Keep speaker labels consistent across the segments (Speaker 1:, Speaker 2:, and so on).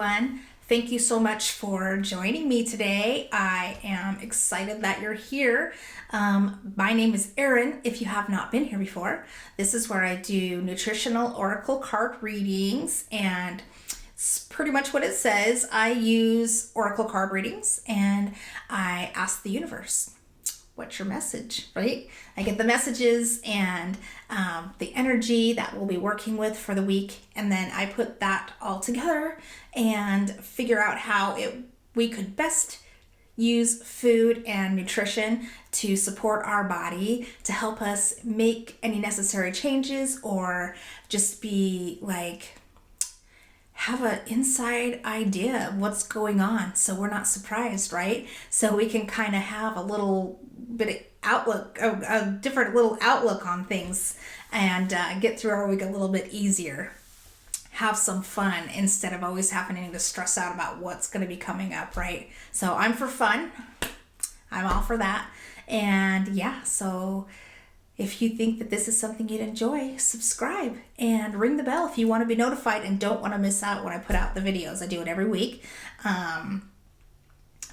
Speaker 1: everyone. Thank you so much for joining me today. I am excited that you're here. My name is Erin, if you have not been here before. This is where I do nutritional oracle card readings, and it's pretty much what it says. I use oracle card readings and I ask the universe, what's your message, right? I get the messages and the energy that we'll be working with for the week, and then I put that all together and figure out how we could best use food and nutrition to support our body, to help us make any necessary changes, or just be like, have an inside idea of what's going on so we're not surprised, right? So we can kind of have a little bit of outlook, a different little outlook on things, and get through our week a little bit easier. Have some fun instead of always having to stress out about what's going to be coming up, right? So I'm for fun. I'm all for that. And yeah, so if you think that this is something you'd enjoy, subscribe and ring the bell if you want to be notified and don't want to miss out when I put out the videos. I do it every week.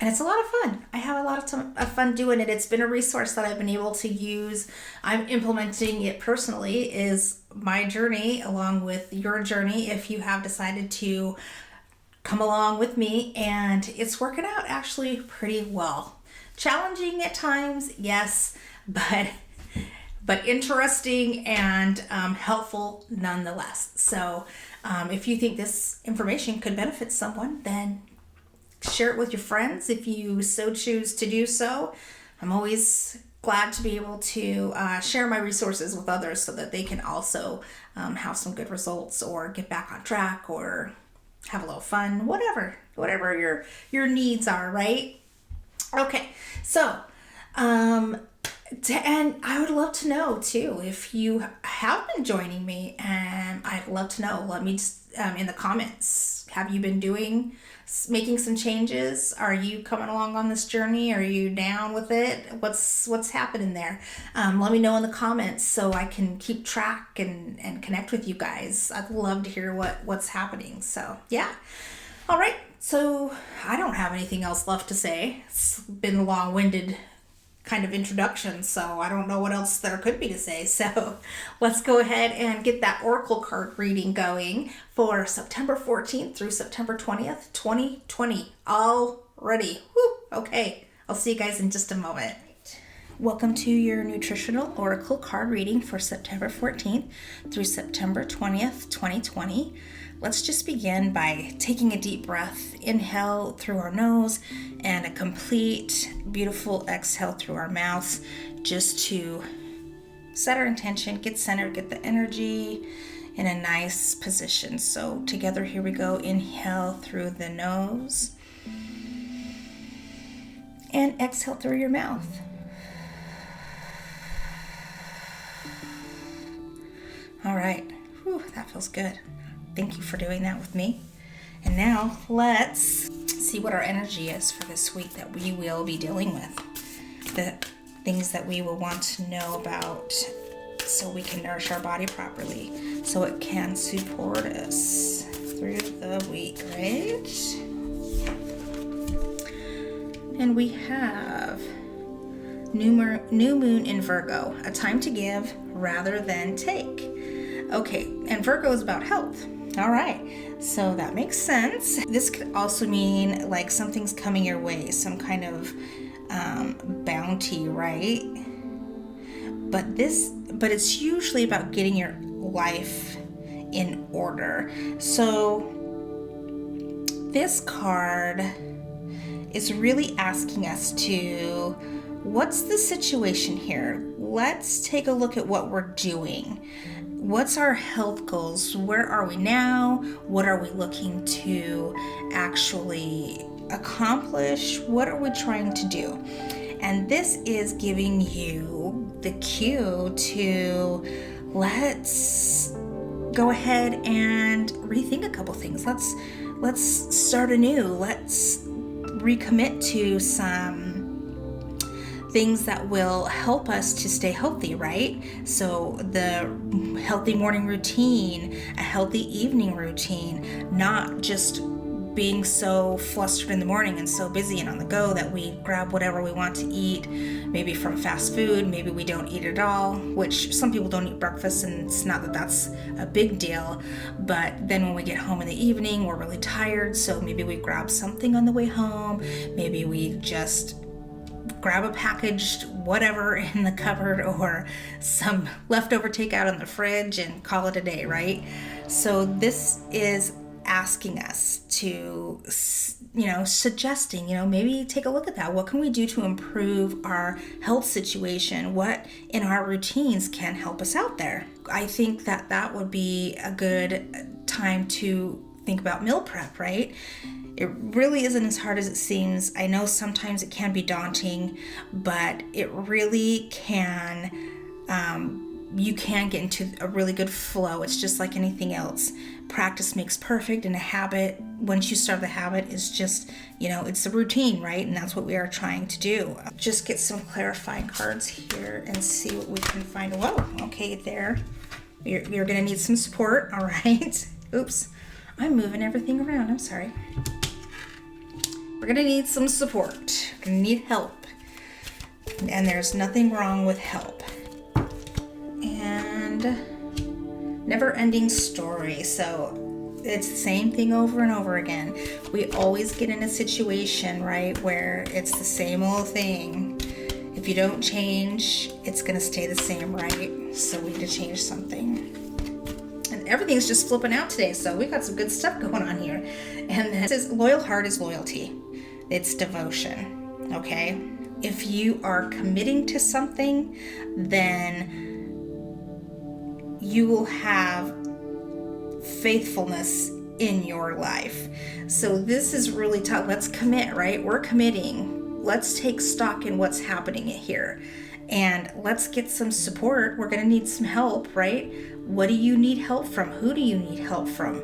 Speaker 1: And it's a lot of fun. I have a lot of fun doing it. It's been a resource that I've been able to use. I'm implementing it personally, is my journey along with your journey if you have decided to come along with me, and it's working out actually pretty well. Challenging at times, yes, but interesting and helpful nonetheless. So if you think this information could benefit someone, then share it with your friends if you so choose to do so. I'm always glad to be able to share my resources with others so that they can also have some good results, or get back on track, or have a little fun, whatever your needs are, right? Okay, so and I would love to know too if you have been joining me, and I'd love to know. Let me just in the comments, have you been making some changes? Are you coming along on this journey? Are you down with it? What's happening there? Let me know in the comments so I can keep track and connect with you guys. I'd love to hear what's happening. So yeah. All right. So I don't have anything else left to say. It's been a long-winded kind of introduction, so I don't know what else there could be to say. So let's go ahead and get that oracle card reading going for September 14th through September 20th, 2020 already. Whew. Okay, I'll see you guys in just a moment. Welcome to your nutritional oracle card reading for September 14th through September 20th, 2020. Let's just begin by taking a deep breath. Inhale through our nose and a complete, beautiful exhale through our mouths, just to set our intention, get centered, get the energy in a nice position. So together, here we go. Inhale through the nose and exhale through your mouth. All right. Whew, that feels good. Thank you for doing that with me. And now let's see what our energy is for this week that we will be dealing with. The things that we will want to know about so we can nourish our body properly, so it can support us through the week, right? And we have new moon in Virgo, a time to give rather than take. Okay, and Virgo is about health. All right, so that makes sense. This could also mean like something's coming your way, some kind of bounty, right? But it's usually about getting your life in order. So this card is really asking us to, what's the situation here? Let's take a look at what we're doing. What's our health goals? Where are we now? What are we looking to actually accomplish? What are we trying to do? And this is giving you the cue to, let's go ahead and rethink a couple things. Let's start anew. Let's recommit to some things that will help us to stay healthy, right? So the healthy morning routine, a healthy evening routine, not just being so flustered in the morning and so busy and on the go that we grab whatever we want to eat, maybe from fast food, maybe we don't eat at all, which some people don't eat breakfast, and it's not that that's a big deal, but then when we get home in the evening, we're really tired, so maybe we grab something on the way home, maybe we just grab a packaged whatever in the cupboard or some leftover takeout in the fridge and call it a day, right? So this is asking us to, suggesting, maybe take a look at that. What can we do to improve our health situation? What in our routines can help us out there? I think that would be a good time to think about meal prep, right? It really isn't as hard as it seems. I know sometimes it can be daunting, but it really can, you can get into a really good flow. It's just like anything else. Practice makes perfect, and a habit, once you start the habit, is just, it's a routine, right? And that's what we are trying to do. Just get some clarifying cards here and see what we can find. Whoa, okay, there. You're gonna need some support, all right? Oops, I'm moving everything around, I'm sorry. We're gonna need some support. We're gonna need help. And there's nothing wrong with help. And never-ending story. So it's the same thing over and over again. We always get in a situation, right, where it's the same old thing. If you don't change, it's gonna stay the same, right? So we need to change something. And everything's just flipping out today, so we've got some good stuff going on here. And this is, loyal heart is loyalty. It's devotion, okay? If you are committing to something, then you will have faithfulness in your life. So this is really tough. Let's commit, right? We're committing. Let's take stock in what's happening here. And let's get some support. We're going to need some help, right? What do you need help from? Who do you need help from?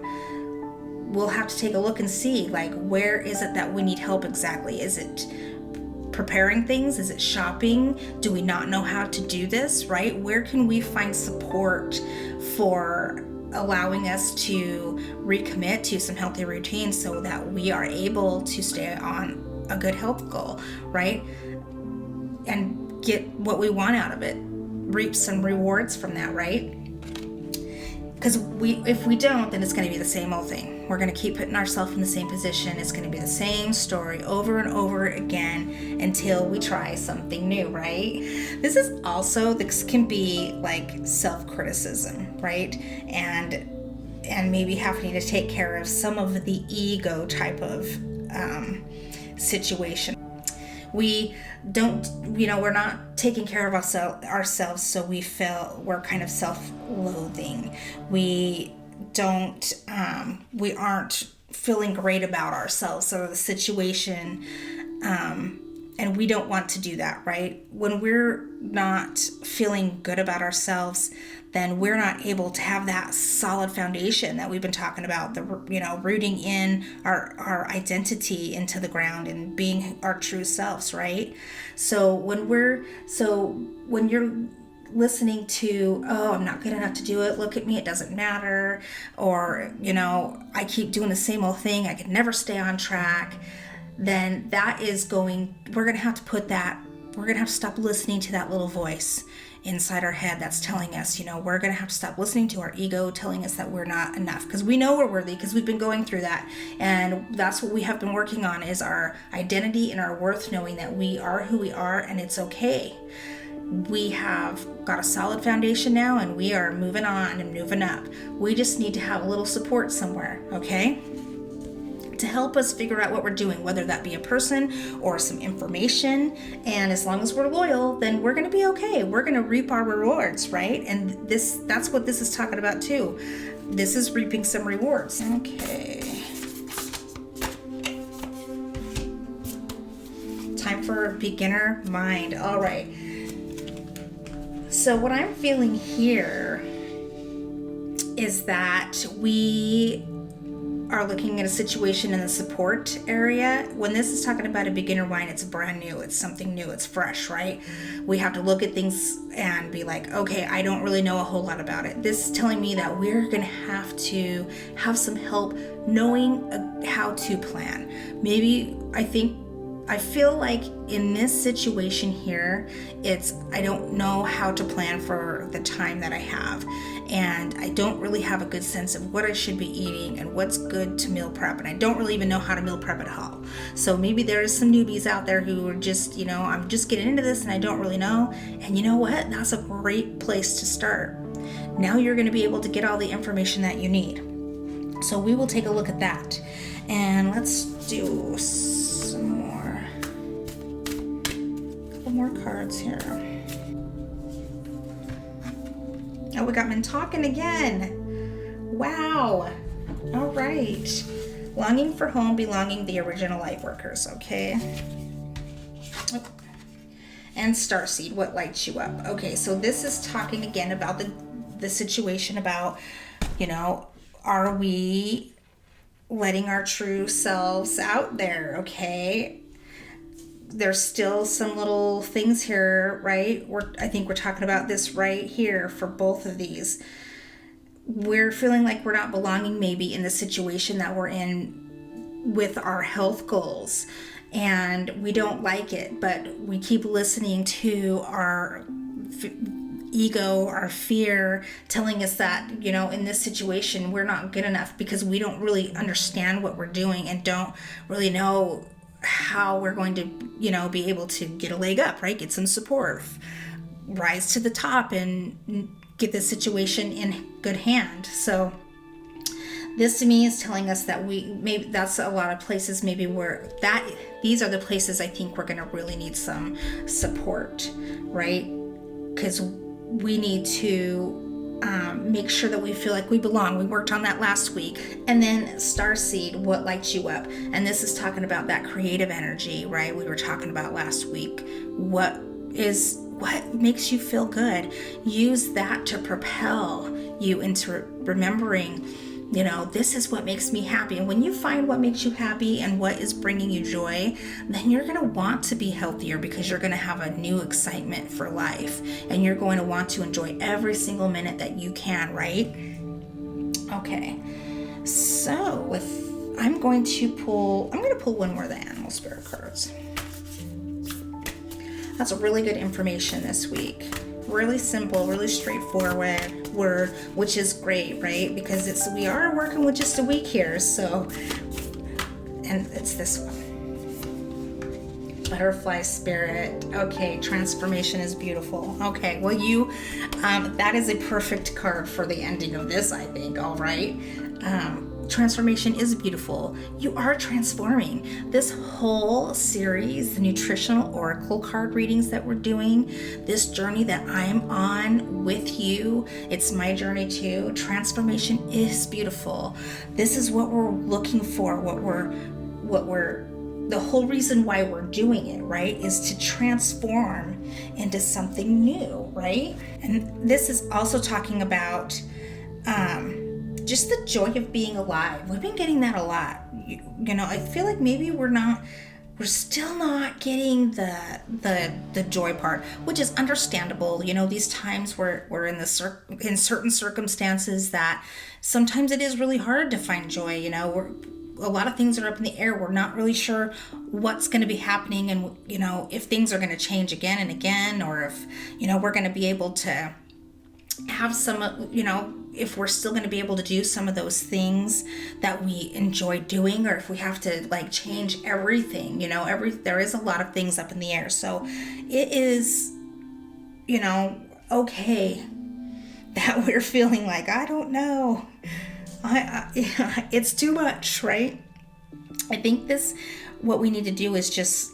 Speaker 1: We'll have to take a look and see, like, where is it that we need help exactly? Is it preparing things? Is it shopping? Do we not know how to do this, right? Where can we find support for allowing us to recommit to some healthy routines so that we are able to stay on a good health goal, right? And get what we want out of it, reap some rewards from that, right? Because if we don't, then it's going to be the same old thing. We're going to keep putting ourselves in the same position. It's going to be the same story over and over again until we try something new, right? This can be like self-criticism, right? And maybe having to take care of some of the ego type of situation. We don't, we're not taking care of ourselves, so we're kind of self-loathing. We aren't feeling great about ourselves or the situation, and we don't want to do that, right? When we're not feeling good about ourselves, then we're not able to have that solid foundation that we've been talking about, rooting in our identity into the ground and being our true selves, right? So when you're listening to, oh, I'm not good enough to do it, look at me, it doesn't matter, or, I keep doing the same old thing, I could never stay on track, then we're going to have to stop listening to that little voice inside our head that's telling us, we're going to have to stop listening to our ego telling us that we're not enough, because we know we're worthy, because we've been going through that, and that's what we have been working on, is our identity and our worth, knowing that we are who we are and it's okay. We have got a solid foundation now, and we are moving on and moving up. We just need to have a little support somewhere, okay? To help us figure out what we're doing, whether that be a person or some information. And as long as we're loyal, then we're going to be okay. We're going to reap our rewards, right? And that's what this is talking about too. This is reaping some rewards. Okay. Time for beginner mind. All right. So what I'm feeling here is that we are looking at a situation in the support area, when this is talking about a beginner wine, it's brand new, it's something new, it's fresh, right? We have to look at things and be like, okay, I don't really know a whole lot about it. This is telling me that we're going to have some help knowing how to plan. Maybe I feel like in this situation here, I don't know how to plan for the time that I have. And I don't really have a good sense of what I should be eating and what's good to meal prep. And I don't really even know how to meal prep at all. So maybe there's some newbies out there who are just, I'm just getting into this and I don't really know. And you know what? That's a great place to start. Now you're going to be able to get all the information that you need. So we will take a look at that. And let's do some more cards here. Oh, we got men talking again. Wow. All right. Longing for home, belonging, the original light workers. Okay. Oh. And starseed, what lights you up? Okay, so this is talking again about the situation about, are we letting our true selves out there? Okay. There's still some little things here, right? I think we're talking about this right here for both of these. We're feeling like we're not belonging maybe in the situation that we're in with our health goals, and we don't like it, but we keep listening to our ego, our fear, telling us that, in this situation, we're not good enough because we don't really understand what we're doing and don't really know how we're going to, be able to get a leg up, right? Get some support, rise to the top and get the situation in good hand. So this to me is telling us that maybe that's a lot of places maybe these are the places I think we're going to really need some support, right? Because we need to make sure that we feel like we belong. We worked on that last week. And then starseed, what lights you up? And this is talking about that creative energy, right? We were talking about last week. What makes you feel good? Use that to propel you into remembering, this is what makes me happy. And when you find what makes you happy and what is bringing you joy, then you're going to want to be healthier because you're going to have a new excitement for life. And you're going to want to enjoy every single minute that you can, right? Okay. So I'm going to pull one more of the animal spirit cards. That's a really good information this week. Really simple, really straightforward word, which is great, right? Because we are working with just a week here, so, and it's this one. Butterfly spirit. Okay, transformation is beautiful. Okay, well that is a perfect card for the ending of this, I think. All right. Transformation is beautiful. You are transforming. This whole series, the Nutritional Oracle card readings that we're doing, this journey that I'm on with you, it's my journey too. Transformation is beautiful. This is what we're looking for, the whole reason why we're doing it, right, is to transform into something new, right? And this is also talking about just the joy of being alive. We've been getting that a lot. I feel like maybe we're still not getting the joy part, which is understandable. These times we're in certain circumstances that sometimes it is really hard to find joy. A lot of things are up in the air. We're not really sure what's going to be happening, and if things are going to change again and again, or if we're going to be able to have some, if we're still going to be able to do some of those things that we enjoy doing, or if we have to change everything. There is a lot of things up in the air. So it is, okay that we're feeling like, I don't know, it's too much, right? I think what we need to do is just,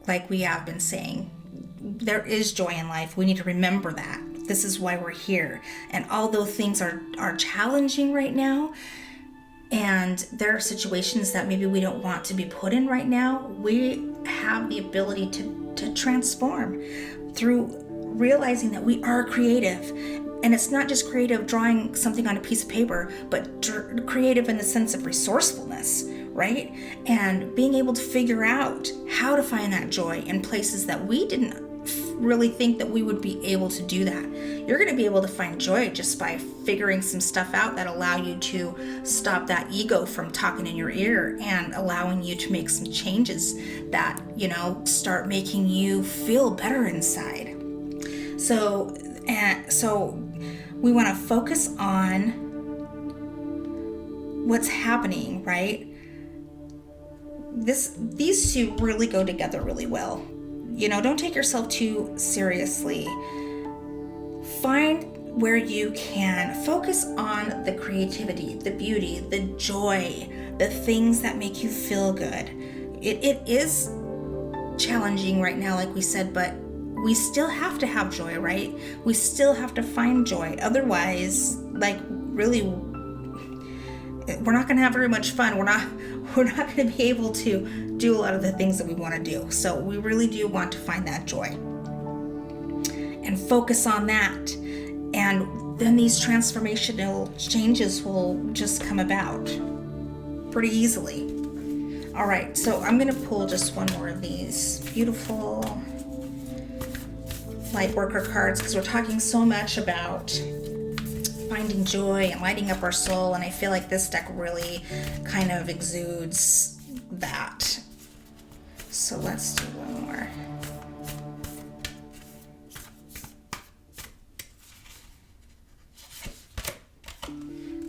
Speaker 1: like we have been saying, there is joy in life. We need to remember that. This is why we're here. And although things are challenging right now, and there are situations that maybe we don't want to be put in right now, we have the ability to transform through realizing that we are creative. And it's not just creative drawing something on a piece of paper, but creative in the sense of resourcefulness, right? And being able to figure out how to find that joy in places that we didn't really think that we would be able to do that. You're going to be able to find joy just by figuring some stuff out that allow you to stop that ego from talking in your ear and allowing you to make some changes that, start making you feel better inside. So we want to focus on what's happening, right? These two really go together really well. Don't take yourself too seriously. Find where you can focus on the creativity, the beauty, the joy, the things that make you feel good. It is challenging right now, like we said, but we still have to have joy, right? We still have to find joy. Otherwise, really, we're not going to have very much fun. We're not going to be able to do a lot of the things that we want to do. So we really do want to find that joy and focus on that. And then these transformational changes will just come about pretty easily. All right, so I'm going to pull just one more of these beautiful light worker cards, because we're talking so much about finding joy and lighting up our soul, and I feel like this deck really kind of exudes that. So let's do one more.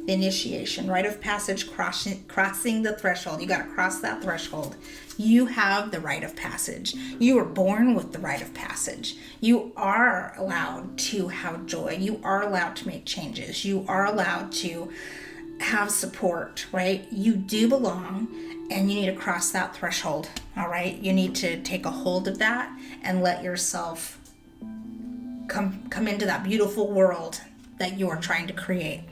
Speaker 1: The initiation, rite of passage, crossing the threshold. You got to cross that threshold. You have the rite of passage. You were born with the rite of passage. You are allowed to have joy. You are allowed to make changes. You are allowed to have support, right? You do belong, and you need to cross that threshold, all right? You need to take a hold of that and let yourself come into that beautiful world that you are trying to create.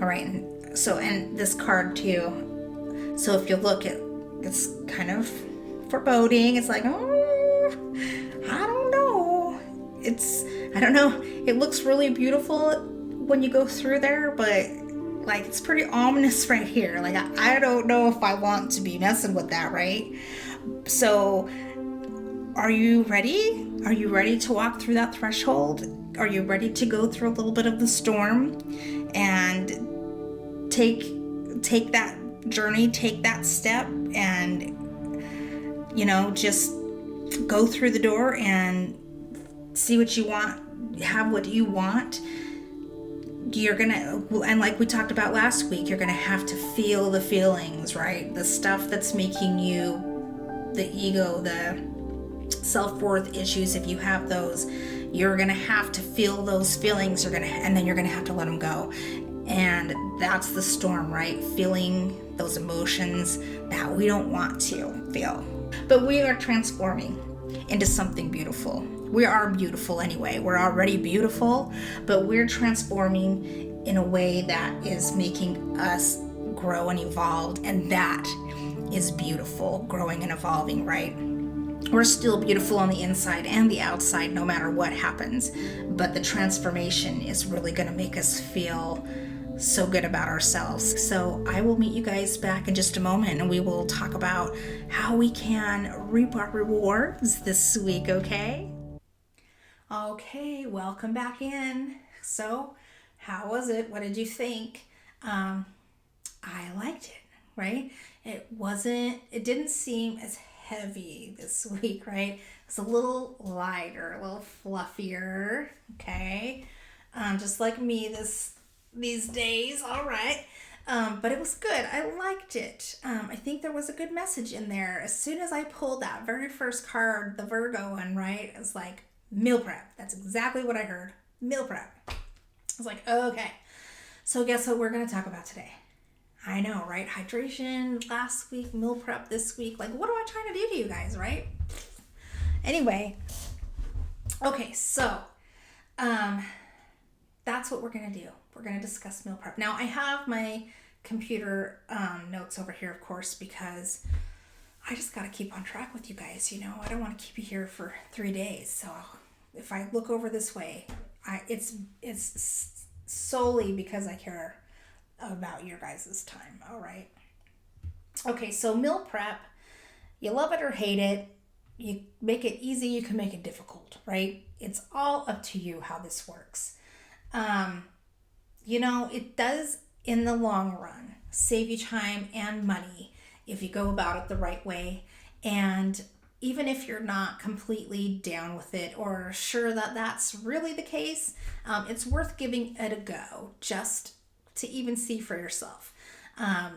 Speaker 1: All right, and this card too. So if you look at, it's kind of foreboding. It's like, oh, I don't know. I don't know. It looks really beautiful when you go through there, but it's pretty ominous right here. I don't know if I want to be messing with that, right? So are you ready? Are you ready to walk through that threshold? Are you ready to go through a little bit of the storm and take that journey, take that step, and just go through the door and see what you want, have what you want? You're gonna, and like we talked about last week, you're gonna have to feel the feelings, right? The stuff that's making you, the ego, the self-worth issues, if you have those, you're gonna have to feel those feelings. And then you're gonna have to let them go. And that's the storm, right? Feeling those emotions that we don't want to feel. But we are transforming into something beautiful. We are beautiful anyway. We're already beautiful, but we're transforming in a way that is making us grow and evolve. And that is beautiful, growing and evolving, right? We're still beautiful on the inside and the outside, no matter what happens. But the transformation is really going to make us feel so good about ourselves. So I will meet you guys back in just a moment, and we will talk about how we can reap our rewards this week, okay? Okay, welcome back in. So how was it? What did you think? I liked it, right? It didn't seem as heavy this week, right? It's a little lighter, a little fluffier, okay? Just like me these days, all right. But it was good. I liked it. I think there was a good message in there. As soon as I pulled that very first card, the Virgo one, right? It was like meal prep. That's exactly what I heard. Meal prep. I was like, okay. So guess what we're going to talk about today? I know, right? Hydration last week, meal prep this week. Like, what am I trying to do to you guys, right? Anyway, okay, so that's what we're going to do. We're going to discuss meal prep. Now, I have my computer notes over here, of course, because I just got to keep on track with you guys. You know, I don't want to keep you here for 3 days. So if I look over this way, it's solely because I care about your guys' time. All right. Okay, so meal prep, you love it or hate it. You make it easy, you can make it difficult, right? It's all up to you how this works. You know, it does in the long run save you time and money if you go about it the right way. And even if you're not completely down with it or sure that that's really the case, it's worth giving it a go just to even see for yourself. I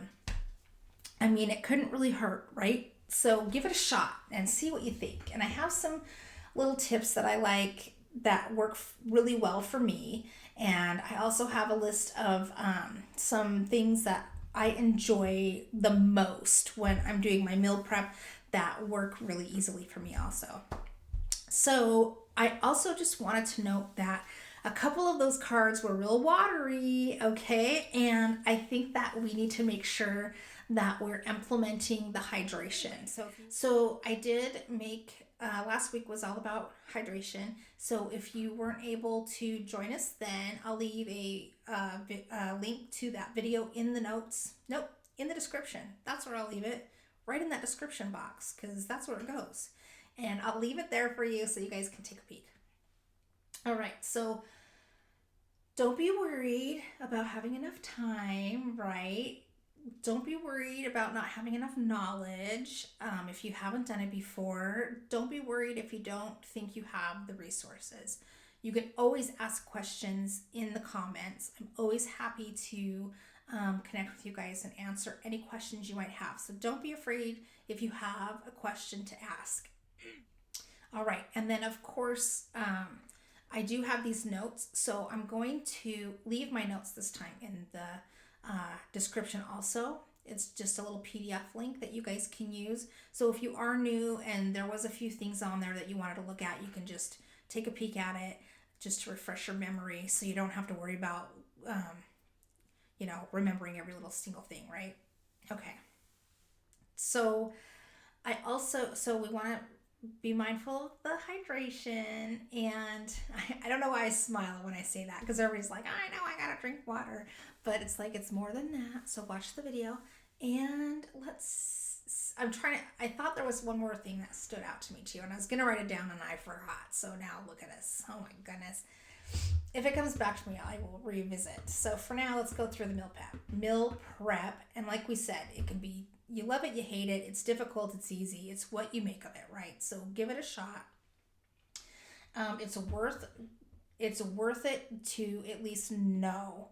Speaker 1: mean, it couldn't really hurt, right? So give it a shot and see what you think. And I have some little tips that I like that work really well for me. And I also have a list of some things that I enjoy the most when I'm doing my meal prep that work really easily for me also. So I also just wanted to note that a couple of those cards were real watery, okay? And I think that we need to make sure that we're implementing the hydration. So I did make, last week was all about hydration. So if you weren't able to join us then, I'll leave a link to that video in the notes. Nope, in the description. That's where I'll leave it, right in that description box, because that's where it goes. And I'll leave it there for you so you guys can take a peek. All right, so don't be worried about having enough time, right? Don't be worried about not having enough knowledge if you haven't done it before. Don't be worried if you don't think you have the resources. You can always ask questions in the comments. I'm always happy to connect with you guys and answer any questions you might have. So don't be afraid if you have a question to ask. All right, and then of course, I do have these notes, so I'm going to leave my notes this time in the description also. It's just a little PDF link that you guys can use. So if you are new and there was a few things on there that you wanted to look at, you can just take a peek at it just to refresh your memory so you don't have to worry about, remembering every little single thing, right? Okay. So we want to be mindful of the hydration, and I don't know why I smile when I say that, because everybody's like, I know I gotta drink water, but it's like it's more than that. So watch the video and I thought there was one more thing that stood out to me too, and I was gonna write it down and I forgot. So now look at this. Oh my goodness. If it comes back to me, I will revisit. So for now, let's go through the meal prep. And like we said, it can be, you love it, you hate it, it's difficult, it's easy, it's what you make of it, right? So give it a shot. It's worth it to at least know.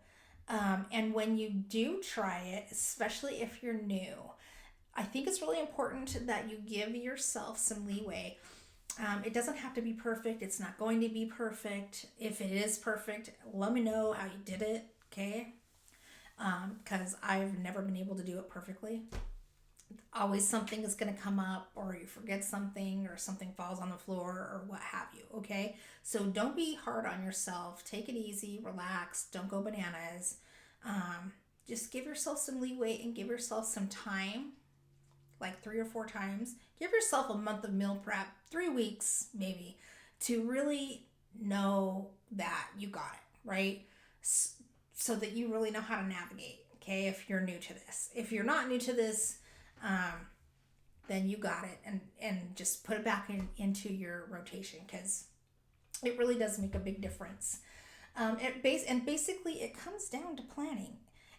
Speaker 1: And when you do try it, especially if you're new, I think it's really important that you give yourself some leeway. It doesn't have to be perfect. It's not going to be perfect. If it is perfect, let me know how you did it, okay? Because I've never been able to do it perfectly. Always something is going to come up, or you forget something, or something falls on the floor, or what have you, okay? So don't be hard on yourself. Take it easy, relax, don't go bananas. Just give yourself some leeway and give yourself some time, like 3 or 4 times. Give yourself a month of meal prep, 3 weeks maybe, to really know that you got it, right? So that you really know how to navigate, okay, if you're new to this. If you're not new to this, then you got it, and just put it back into your rotation, because it really does make a big difference. Basically it comes down to planning.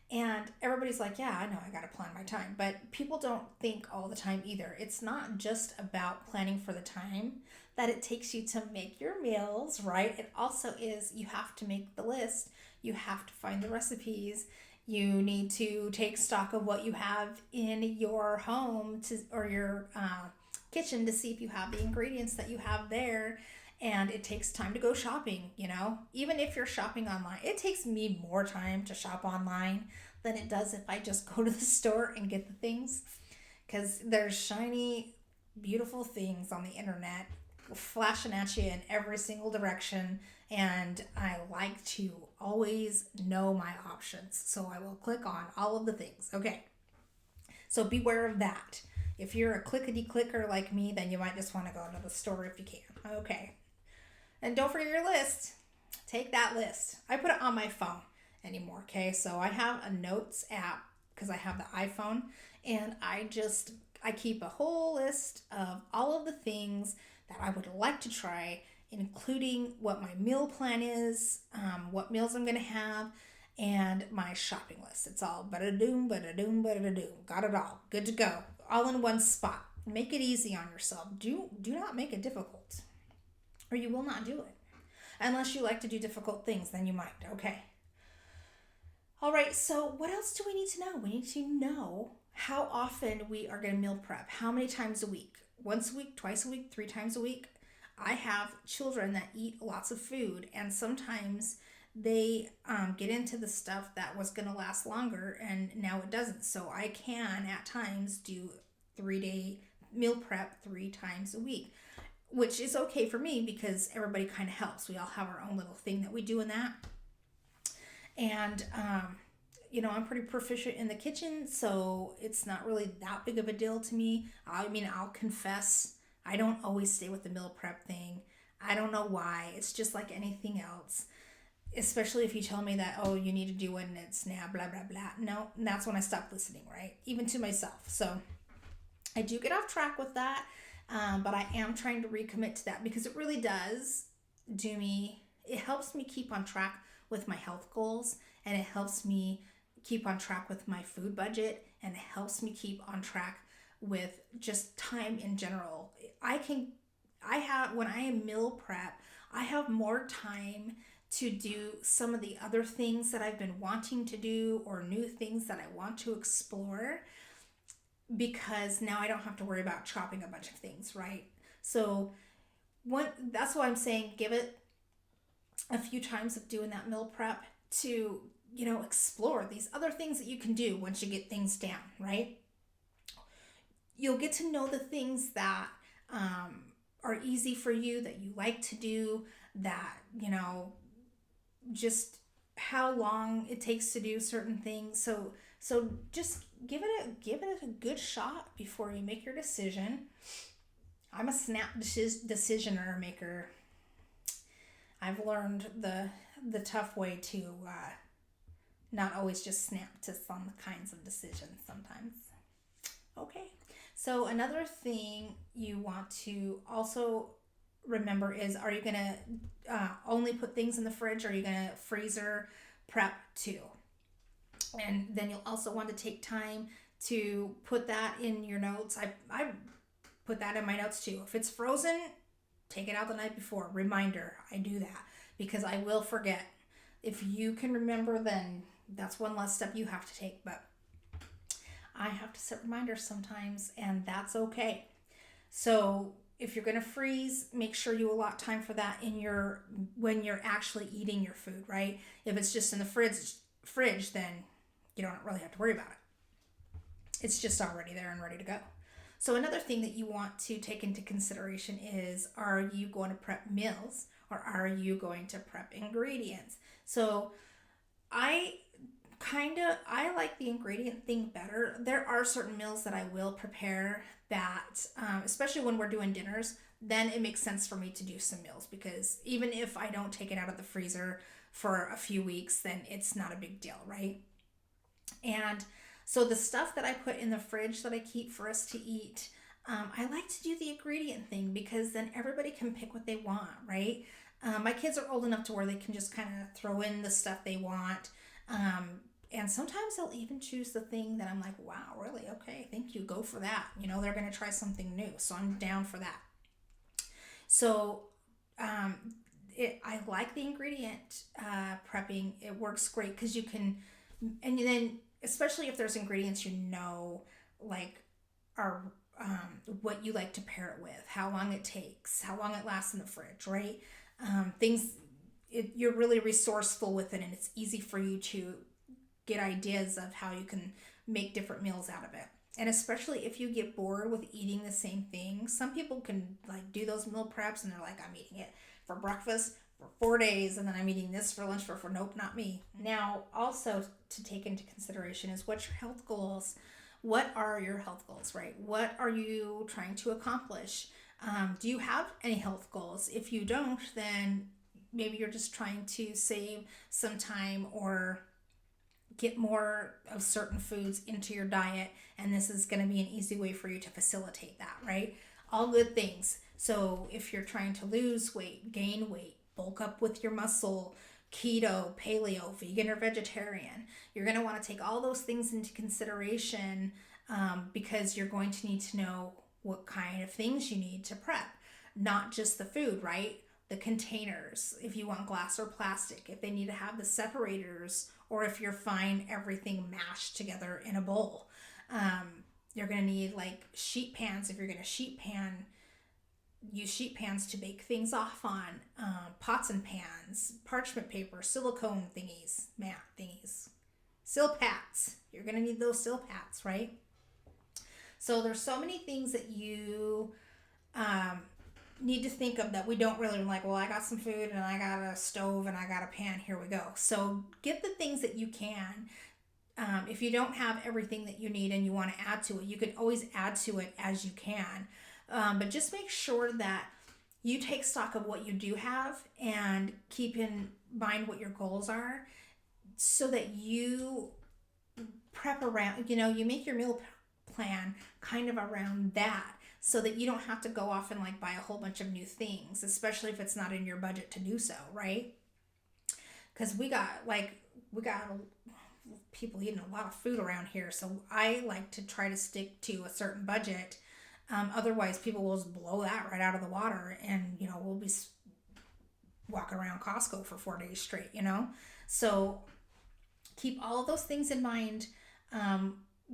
Speaker 1: And everybody's like, yeah, I know I got to plan my time. But people don't think all the time either. It's not just about planning for the time that it takes you to make your meals, right? It also is, you have to make the list. You have to find the recipes. You need to take stock of what you have in your home or your kitchen to see if you have the ingredients that you have there. And it takes time to go shopping, even if you're shopping online. It takes me more time to shop online than it does if I just go to the store and get the things. Because there's shiny, beautiful things on the internet flashing at you in every single direction, and I like to always know my options. So I will click on all of the things. Okay. So beware of that. If you're a clickety clicker like me, then you might just want to go to the store if you can. Okay. And don't forget your list. Take that list. I put it on my phone anymore. Okay. So I have a notes app because I have the iPhone, and I keep a whole list of all of the things that I would like to try, including what my meal plan is, what meals I'm going to have, and my shopping list. It's all ba-da-doom, ba-da-doom, ba-da-doom. Got it all. Good to go. All in one spot. Make it easy on yourself. Do not make it difficult, or you will not do it. Unless you like to do difficult things, then you might. Okay. All right, so what else do we need to know? We need to know how often we are going to meal prep. How many times a week? Once a week, twice a week, 3 times a week? I have children that eat lots of food, and sometimes they get into the stuff that was going to last longer, and now it doesn't. So I can, at times, do 3-day meal prep 3 times a week, which is okay for me because everybody kind of helps. We all have our own little thing that we do in that. And, I'm pretty proficient in the kitchen, so it's not really that big of a deal to me. I mean, I'll confess, I don't always stay with the meal prep thing. I don't know why. It's just like anything else, especially if you tell me that, oh, you need to do it and it's now blah, blah, blah. No, that's when I stop listening, right? Even to myself. So I do get off track with that, but I am trying to recommit to that because it really does it helps me keep on track with my health goals, and it helps me keep on track with my food budget, and it helps me keep on track with just time in general. When I am meal prep, I have more time to do some of the other things that I've been wanting to do or new things that I want to explore, because now I don't have to worry about chopping a bunch of things, right? So that's why I'm saying give it a few times of doing that meal prep to, explore these other things that you can do once you get things down, right? You'll get to know the things that are easy for you, that you like to do, that, just how long it takes to do certain things. So just give it a good shot before you make your decision. I'm a snap decisioner maker. I've learned the tough way to not always just snap to some kinds of decisions sometimes. Okay, so another thing you want to also remember is, are you going to only put things in the fridge, or are you going to freezer prep too? And then you'll also want to take time to put that in your notes. I put that in my notes too. If it's frozen, take it out the night before. Reminder, I do that because I will forget. If you can remember, then that's one less step you have to take. But I have to set reminders sometimes, and that's okay. So if you're going to freeze, make sure you allot time for that when you're actually eating your food, right? If it's just in the fridge, then you don't really have to worry about it. It's just already there and ready to go. So another thing that you want to take into consideration is, are you going to prep meals, or are you going to prep ingredients? So I like the ingredient thing better. There are certain meals that I will prepare that, especially when we're doing dinners, then it makes sense for me to do some meals, because even if I don't take it out of the freezer for a few weeks, then it's not a big deal, right? And so the stuff that I put in the fridge that I keep for us to eat, I like to do the ingredient thing, because then everybody can pick what they want, right? My kids are old enough to where they can just kind of throw in the stuff they want. And sometimes they'll even choose the thing that I'm like, wow, really? Okay, thank you. Go for that. They're going to try something new. So I'm down for that. So I like the ingredient prepping. It works great because you can, and then especially if there's ingredients like are what you like to pair it with, how long it takes, how long it lasts in the fridge, right? You're really resourceful with it, and it's easy for you to get ideas of how you can make different meals out of it. And especially if you get bored with eating the same thing, some people can like do those meal preps and they're like, I'm eating it for breakfast for 4 days and then I'm eating this for lunch for nope, not me. Now, also to take into consideration is what's your health goals? What are your health goals, right? What are you trying to accomplish? Do you have any health goals? If you don't, then maybe you're just trying to save some time or get more of certain foods into your diet, and this is going to be an easy way for you to facilitate that, right? All good things. So if you're trying to lose weight, gain weight, bulk up with your muscle, keto, paleo, vegan, or vegetarian, you're going to want to take all those things into consideration, because you're going to need to know what kind of things you need to prep, not just the food, right? The containers, if you want glass or plastic, if they need to have the separators, or if you're fine everything mashed together in a bowl. You're going to need like sheet pans if you're going to sheet pan. Use sheet pans to bake things off on, pots and pans, parchment paper, silicone thingies, mat thingies, silpats. You're going to need those silpats, right? So there's so many things that you need to think of that we don't really like. Well, I got some food and I got a stove and I got a pan. Here we go. So get the things that you can. If you don't have everything that you need and you want to add to it, you can always add to it as you can. But just make sure that you take stock of what you do have and keep in mind what your goals are so that you prep around, you make your meal plan kind of around that so that you don't have to go off and like buy a whole bunch of new things, especially if it's not in your budget to do so, right? Because we got people eating a lot of food around here, so I like to try to stick to a certain budget. Otherwise, people will just blow that right out of the water, and we'll be walking around Costco for 4 days straight. So keep all of those things in mind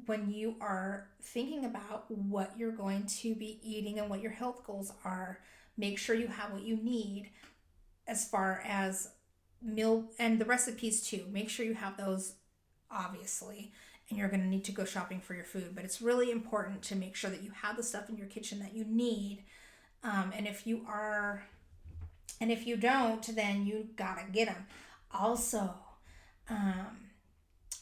Speaker 1: when you are thinking about what you're going to be eating and what your health goals are. Make sure you have what you need as far as meal and the recipes too. Make sure you have those, obviously, and you're going to need to go shopping for your food, but it's really important to make sure that you have the stuff in your kitchen that you need. And if you don't, then you gotta get them. Also,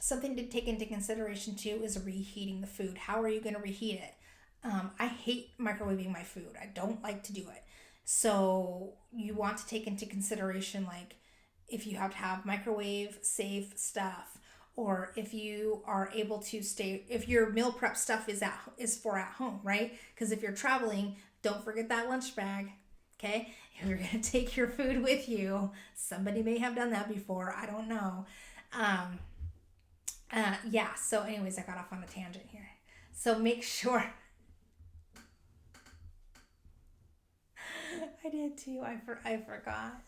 Speaker 1: something to take into consideration too is reheating the food. How are you going to reheat it? I hate microwaving my food. I don't like to do it. So you want to take into consideration, like, if you have to have microwave safe stuff, or if you are able to if your meal prep stuff is for at home, right? Because if you're traveling, don't forget that lunch bag. Okay, if you're gonna take your food with you, somebody may have done that before. I don't know. Yeah. So, anyways, I got off on a tangent here. So make sure. I did too. I forgot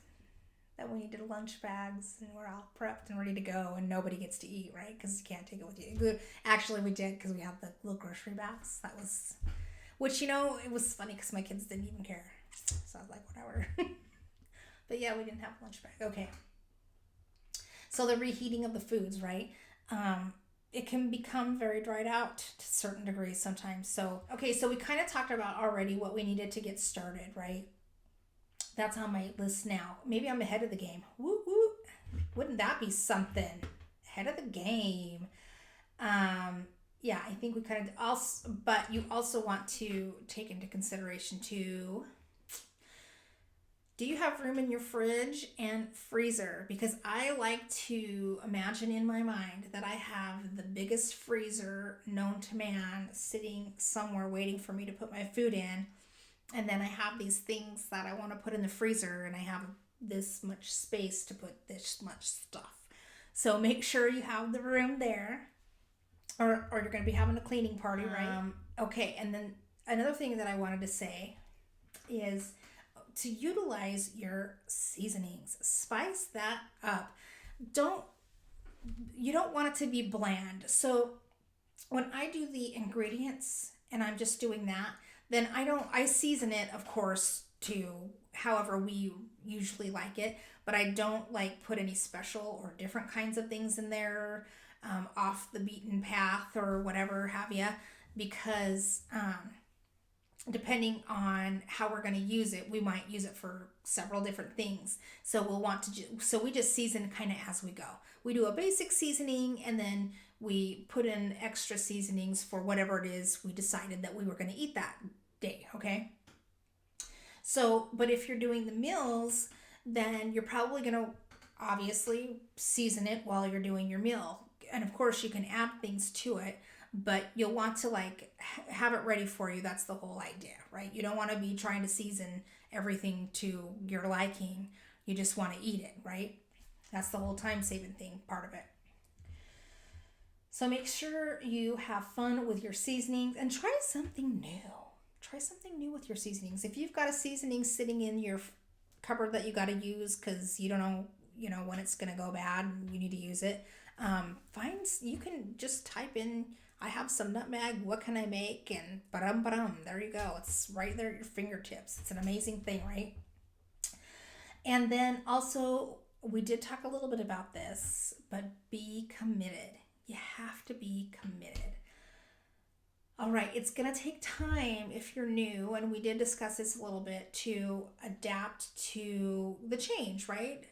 Speaker 1: that we needed lunch bags and we're all prepped and ready to go, and nobody gets to eat, right? Because you can't take it with you. Actually, we did, because we have the little grocery bags. That was, which, it was funny because my kids didn't even care. So I was like, whatever. But yeah, we didn't have a lunch bag. Okay. So the reheating of the foods, right? It can become very dried out to certain degrees sometimes. So, okay, so we kind of talked about already what we needed to get started, right? That's on my list now. Maybe I'm ahead of the game. Woo woo. Wouldn't that be something? Ahead of the game. Yeah, I think we kind of also, but you also want to take into consideration too, do you have room in your fridge and freezer? Because I like to imagine in my mind that I have the biggest freezer known to man sitting somewhere waiting for me to put my food in. And then I have these things that I want to put in the freezer, and I have this much space to put this much stuff. So make sure you have the room there, or you're going to be having a cleaning party, right? Okay, and then another thing that I wanted to say is to utilize your seasonings. Spice that up. You don't want it to be bland. So when I do the ingredients and I'm just doing that, then I season it, of course, to however we usually like it, but I don't like put any special or different kinds of things in there. off the beaten path or whatever have you, because depending on how we're going to use it, we might use it for several different things. So we'll want to so we just season kind of as we go. We do a basic seasoning, and then we put in extra seasonings for whatever it is we decided that we were going to eat that day. Okay. So, but if you're doing the meals, then you're probably going to obviously season it while you're doing your meal. And of course, you can add things to it, but you'll want to like have it ready for you. That's the whole idea, right? You don't want to be trying to season everything to your liking. You just want to eat it, right? That's the whole time saving thing part of it. So make sure you have fun with your seasonings and try something new. Try something new with your seasonings. If you've got a seasoning sitting in your cupboard that you got to use because you don't know, when it's going to go bad and you need to use it, you can just type in, I have some nutmeg, what can I make? And ba-dum, there you go. It's right there at your fingertips. It's an amazing thing, right? And then also, we did talk a little bit about this, but be committed. You have to be committed. All right, it's going to take time if you're new, and we did discuss this a little bit, to adapt to the change, right?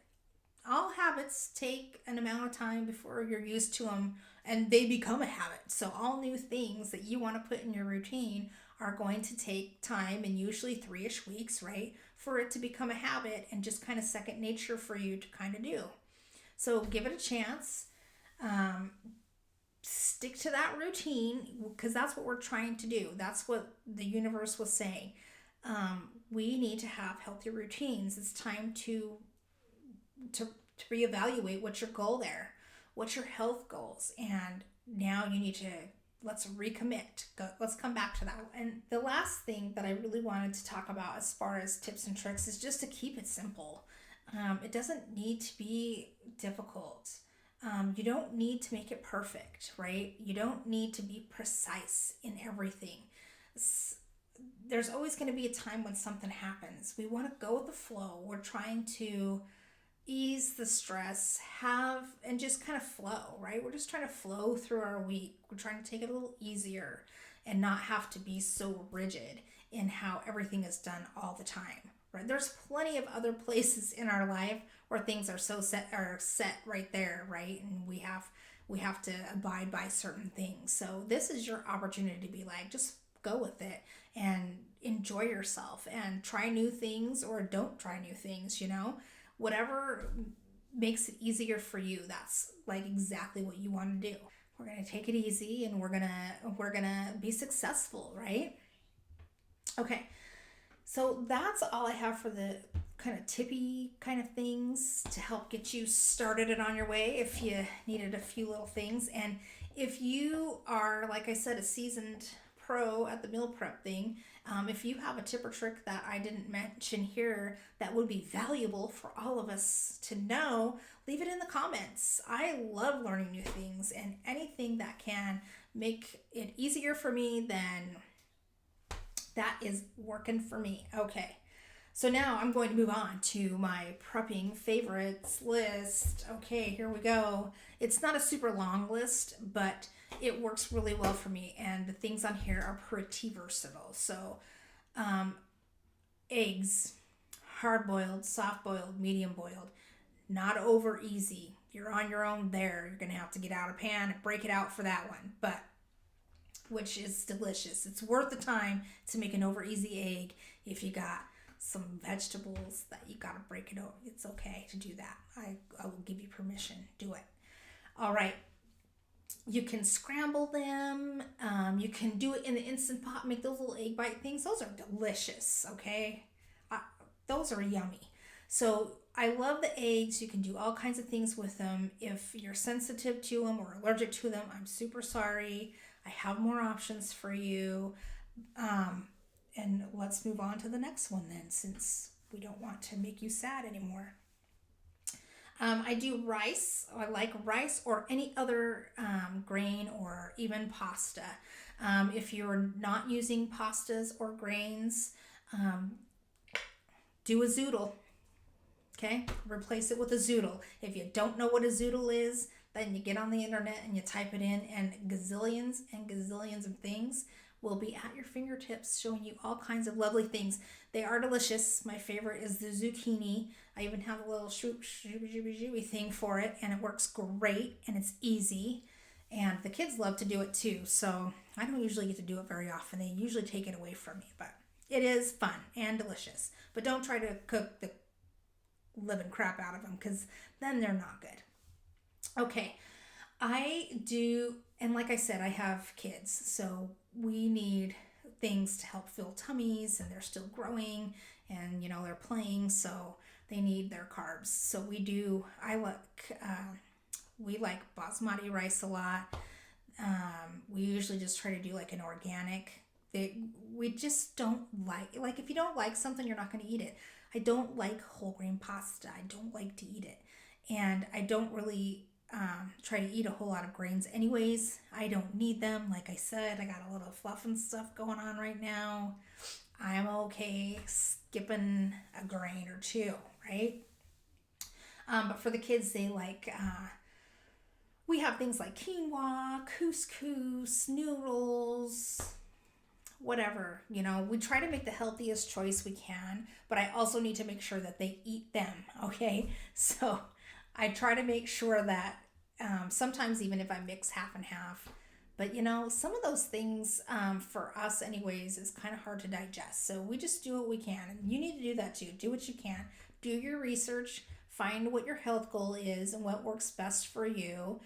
Speaker 1: All habits take an amount of time before you're used to them and they become a habit. So all new things that you want to put in your routine are going to take time, and usually 3-ish weeks, right? For it to become a habit and just kind of second nature for you to kind of do. So give it a chance. Stick to that routine, because that's what we're trying to do. That's what the universe was saying. We need to have healthy routines. It's time to reevaluate what's your goal there, what's your health goals, and now you need to let's recommit. Let's come back to that. And the last thing that I really wanted to talk about as far as tips and tricks is just to keep it simple. It doesn't need to be difficult. You don't need to make it perfect, right? You don't need to be precise in everything. There's always going to be a time when something happens. We want to go with the flow. We're trying to ease the stress, and just kind of flow, right? We're just trying to flow through our week. We're trying to take it a little easier and not have to be so rigid in how everything is done all the time, right? There's plenty of other places in our life where things are set right there, right? And we have to abide by certain things. So this is your opportunity to be like, just go with it and enjoy yourself and try new things, or don't try new things, whatever makes it easier for you. That's like exactly what you want to do. We're going to take it easy, and we're going to be successful, right? Okay. So that's all I have for the kind of tippy kind of things to help get you started and on your way if you needed a few little things. And if you are, like I said, a seasoned pro at the meal prep thing, if you have a tip or trick that I didn't mention here that would be valuable for all of us to know, leave it in the comments. I love learning new things, and anything that can make it easier for me, then that is working for me. Okay, so now I'm going to move on to my prepping favorites list. Okay, here we go. It's not a super long list, but it works really well for me, and the things on here are pretty versatile. So eggs, hard-boiled, soft-boiled, medium-boiled, not over easy. You're on your own there. You're going to have to get out a pan and break it out for that one, but which is delicious. It's worth the time to make an over easy egg. If you got some vegetables that you got to break it over, it's okay to do that. I will give you permission. Do it. All right. You can scramble them. You can do it in the Instant Pot. Make those little egg bite things. Those are delicious, okay? Those are yummy. So I love the eggs. You can do all kinds of things with them. If you're sensitive to them or allergic to them, I'm super sorry. I have more options for you. And let's move on to the next one then, since we don't want to make you sad anymore. I do rice. I like rice or any other grain, or even pasta. If you're not using pastas or grains, do a zoodle. Okay, replace it with a zoodle. If you don't know what a zoodle is, and you get on the internet and you type it in, and gazillions of things will be at your fingertips, showing you all kinds of lovely things. They are delicious. My favorite is the zucchini. I even have a little shooby thing for it, and it works great, and it's easy. And the kids love to do it too, so I don't usually get to do it very often. They usually take it away from me, but it is fun and delicious. But don't try to cook the living crap out of them, because then they're not good. Okay, I do, and like I said, I have kids, so we need things to help fill tummies, and they're still growing, and they're playing, so they need their carbs. So we like basmati rice a lot. We usually just try to do like an organic. We just don't like if you don't like something, you're not going to eat it. I don't like whole grain pasta. I don't like to eat it, and I don't really try to eat a whole lot of grains anyways. I don't need them. Like I said, I got a little fluff and stuff going on right now. I'm okay skipping a grain or two, right? But for the kids, they like, we have things like quinoa, couscous, noodles, whatever. We try to make the healthiest choice we can, but I also need to make sure that they eat them, okay? So I try to make sure that sometimes even if I mix half and half, but some of those things for us anyways is kind of hard to digest. So we just do what we can, and you need to do that too. Do what you can. Do your research, find what your health goal is and what works best for you.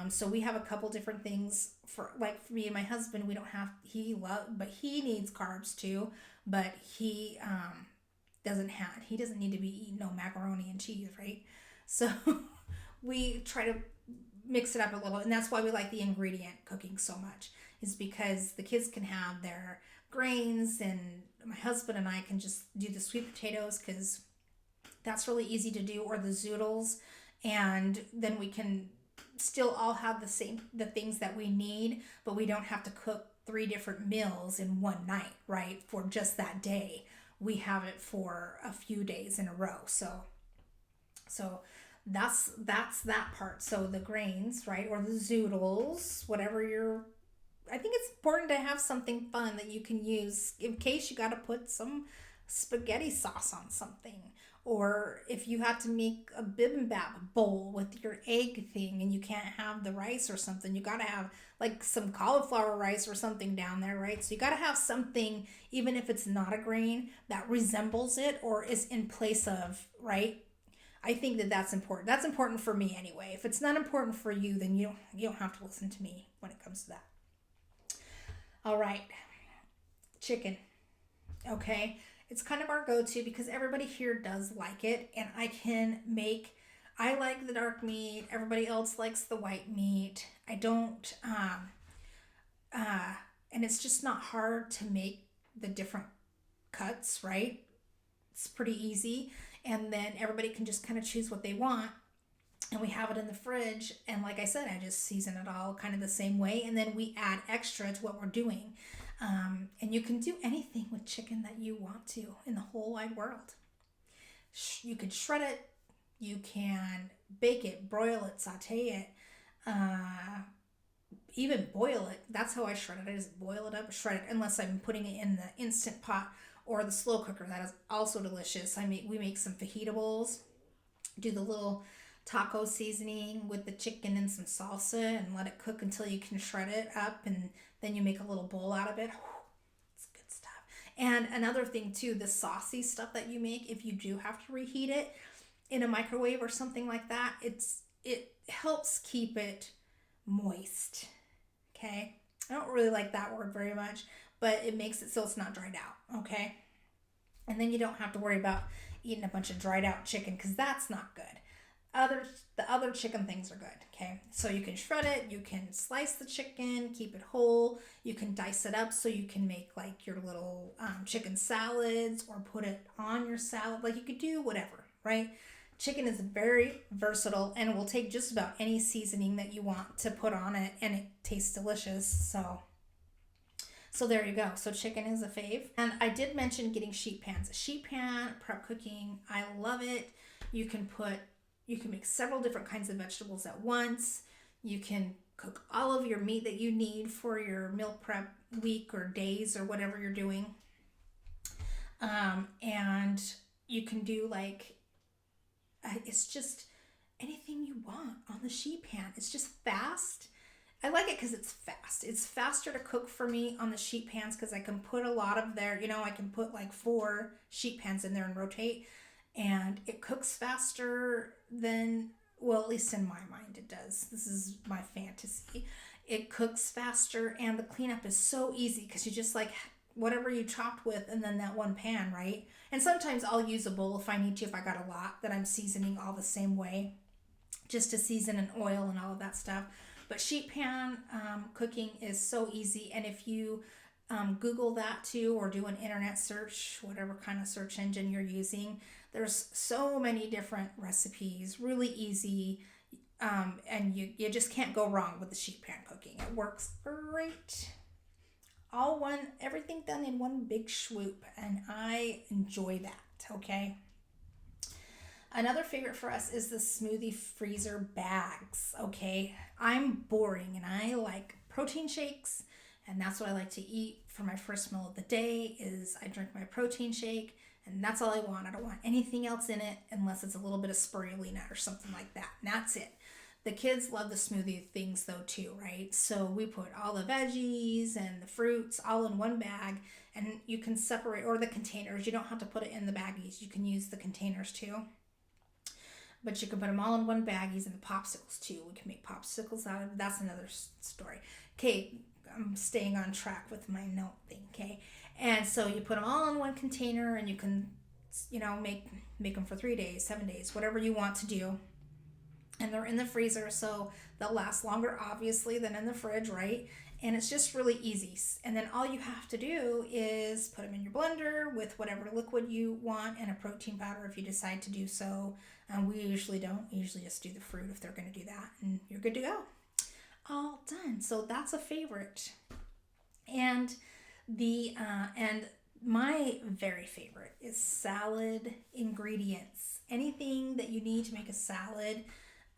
Speaker 1: So we have a couple different things for me and my husband. We don't have, but he needs carbs too, but he doesn't need to be eating no macaroni and cheese, right? So we try to mix it up a little, and that's why we like the ingredient cooking so much, is because the kids can have their grains, and my husband and I can just do the sweet potatoes because that's really easy to do, or the zoodles, and then we can still all have the things that we need, but we don't have to cook 3 different meals in one night, right? For just that day. We have it for a few days in a row. So that's that part. So the grains, right? Or the zoodles, I think it's important to have something fun that you can use in case you got to put some spaghetti sauce on something, or if you have to make a bibimbap bowl with your egg thing and you can't have the rice or something, you got to have like some cauliflower rice or something down there, right? So you got to have something, even if it's not a grain, that resembles it or is in place of, right? I think that's important. That's important for me anyway. If it's not important for you, then you don't have to listen to me when it comes to that. All right, chicken. Okay, it's kind of our go-to because everybody here does like it, and I like the dark meat. Everybody else likes the white meat. I don't, and it's just not hard to make the different cuts, right? It's pretty easy, and then everybody can just kind of choose what they want, and we have it in the fridge, and like I said, I just season it all kind of the same way, and then we add extra to what we're doing. And you can do anything with chicken that you want to in the whole wide world. You can shred it, you can bake it, broil it, saute it, even boil it. That's how I shred it. I just boil it up, shred it, unless I'm putting it in the Instant Pot or the slow cooker. That is also delicious. We make some fajita bowls, do the little taco seasoning with the chicken and some salsa, and let it cook until you can shred it up, and then you make a little bowl out of it. It's good stuff. And another thing too, the saucy stuff that you make, if you do have to reheat it in a microwave or something like that, it helps keep it moist. Okay, I don't really like that word very much, but it makes it so it's not dried out. Okay, and then you don't have to worry about eating a bunch of dried out chicken, because that's not good. The other chicken things are good. Okay, so you can shred it, you can slice the chicken, keep it whole, you can dice it up so you can make like your little chicken salads, or put it on your salad. Like, you could do whatever, right? Chicken is very versatile, and it will take just about any seasoning that you want to put on it, and it tastes delicious. So there you go. So chicken is a fave. And I did mention getting sheet pans. A sheet pan, prep cooking, I love it. You can make several different kinds of vegetables at once. You can cook all of your meat that you need for your meal prep week or days or whatever you're doing. And you can do like, it's just anything you want on the sheet pan. It's just fast. I like it because it's fast. It's faster to cook for me on the sheet pans because I can put a lot of there, I can put like 4 sheet pans in there and rotate. And it cooks faster than, well, at least in my mind it does. This is my fantasy. It cooks faster and the cleanup is so easy because you just like whatever you chopped with and then that one pan, right? And sometimes I'll use a bowl if I need to, if I got a lot that I'm seasoning all the same way, just to season and oil and all of that stuff. But sheet pan cooking is so easy. And if you Google that too, or do an internet search, whatever kind of search engine you're using, there's so many different recipes, really easy. And you just can't go wrong with the sheet pan cooking. It works great. Everything done in one big swoop. And I enjoy that, okay? Another favorite for us is the smoothie freezer bags, okay? I'm boring and I like protein shakes, and that's what I like to eat for my first meal of the day is I drink my protein shake, and that's all I want. I don't want anything else in it unless it's a little bit of spirulina or something like that, and that's it. The kids love the smoothie things though too, right? So we put all the veggies and the fruits all in one bag, and you can separate, or the containers. You don't have to put it in the baggies. You can use the containers too. But you can put them all in one baggies, and the popsicles too. We can make popsicles out of it. That's another story. Okay, I'm staying on track with my note thing, okay? And so you put them all in one container, and you can, make them for 3 days, 7 days, whatever you want to do. And they're in the freezer, so they'll last longer, obviously, than in the fridge, right? And it's just really easy. And then all you have to do is put them in your blender with whatever liquid you want and a protein powder if you decide to do so. We usually don't. We usually just do the fruit if they're going to do that, and you're good to go. All done. So that's a favorite. And my very favorite is salad ingredients. Anything that you need to make a salad,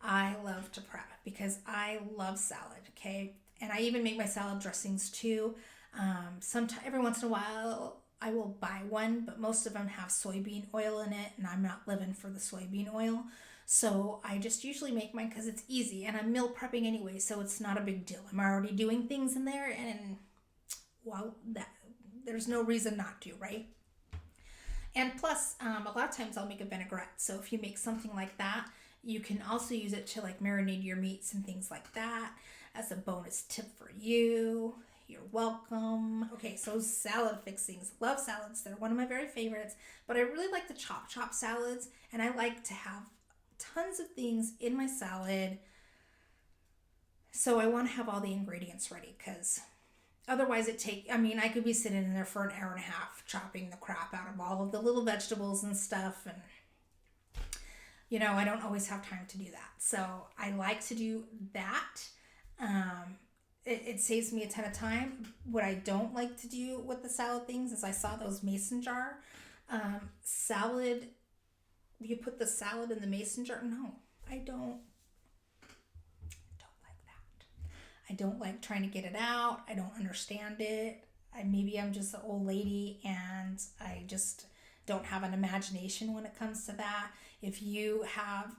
Speaker 1: I love to prep because I love salad, okay? And I even make my salad dressings too. Every once in a while, I will buy one, but most of them have soybean oil in it, and I'm not living for the soybean oil. So I just usually make mine because it's easy, and I'm meal prepping anyway, so it's not a big deal. I'm already doing things in there, and there's no reason not to, right? And plus, a lot of times I'll make a vinaigrette. So if you make something like that, you can also use it to like marinate your meats and things like that as a bonus tip for you. You're welcome. Okay, so salad fixings. Love salads. They're one of my very favorites. But I really like the chop salads, and I like to have tons of things in my salad. So I want to have all the ingredients ready because otherwise I could be sitting in there for an hour and a half chopping the crap out of all of the little vegetables and stuff, and I don't always have time to do that. So I like to do that. It saves me a ton of time. What I don't like to do with the salad things is I saw those mason jar salad. You put the salad in the mason jar. No, I don't like that. I don't like trying to get it out. I don't understand it. Maybe I'm just an old lady and I just don't have an imagination when it comes to that. If you have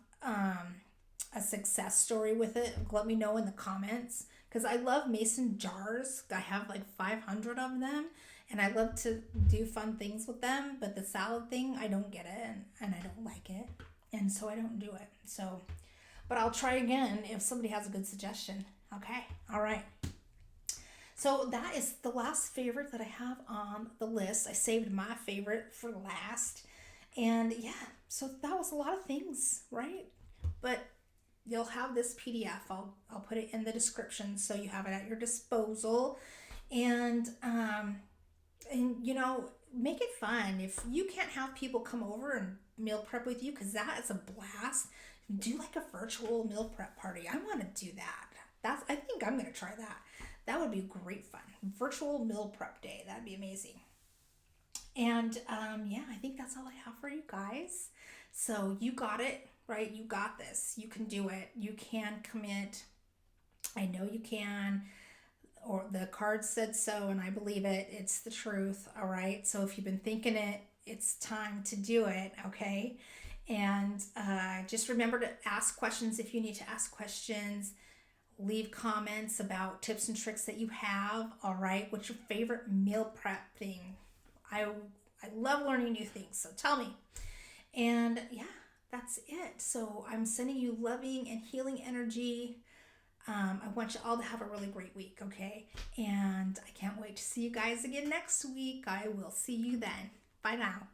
Speaker 1: a success story with it, let me know in the comments, because I love mason jars. I have like 500 of them, and I love to do fun things with them, but the salad thing, I don't get it, and I don't like it, and so I don't do it. So, but I'll try again if somebody has a good suggestion. Okay, all right. So that is the last favorite that I have on the list. I saved my favorite for last. And yeah, so that was a lot of things, right? But you'll have this PDF. I'll put it in the description so you have it at your disposal. And make it fun. If you can't have people come over and meal prep with you, because that is a blast, do like a virtual meal prep party. I want to do that. I think I'm going to try that. That would be great fun. Virtual meal prep day. That'd be amazing. And I think that's all I have for you guys. So you got it, right? You got this. You can do it. You can commit. I know you can, or the card said so, and I believe it. It's the truth, all right? So if you've been thinking it, it's time to do it, okay? And just remember to ask questions if you need to ask questions. Leave comments about tips and tricks that you have, all right? What's your favorite meal prep thing? I love learning new things, so tell me. And yeah, that's it. So I'm sending you loving and healing energy. I want you all to have a really great week, okay? And I can't wait to see you guys again next week. I will see you then. Bye now.